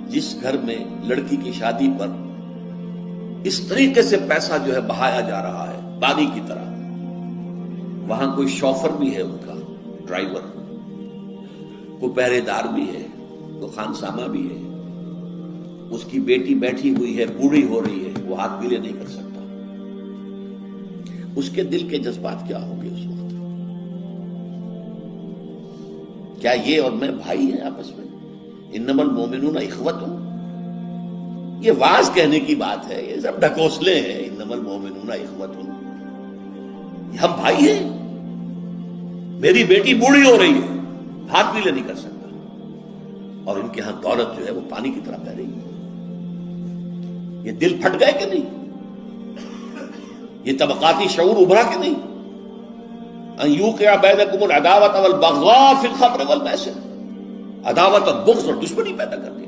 جس گھر میں لڑکی کی شادی پر اس طریقے سے پیسہ جو ہے بہایا جا رہا ہے پانی کی طرح، وہاں کوئی شوفر بھی ہے، ان کا ڈرائیور، کوئی پہرے دار بھی ہے، کوئی خانسامہ بھی ہے، اس کی بیٹی بیٹھی ہوئی ہے، بوڑھی ہو رہی ہے، وہ ہاتھ پیلے نہیں کر سکتا، اس کے دل کے جذبات کیا ہوں گے اس وقت؟ کیا یہ اور میں بھائی ہیں آپس میں؟ انما المومنون اخوۃ، یہ واز کہنے کی بات ہے، یہ سب ڈھکوسلے ہیں، انما المومنون اخوۃ، ہم بھائی ہیں، میری بیٹی بوڑھی ہو رہی ہے، ہاتھ پیلے نہیں کر سکتا، اور ان کے ہاں دولت جو ہے وہ پانی کی طرح بہ رہی ہے، یہ دل پھٹ گئے کہ نہیں؟ یہ طبقاتی شعور ابھرا کہ نہیں؟ ان یوقع بینکم العداوۃ والبغضاء فی الخمر والمیسر، عداوت اور بغض اور دشمنی پیدا کر دی۔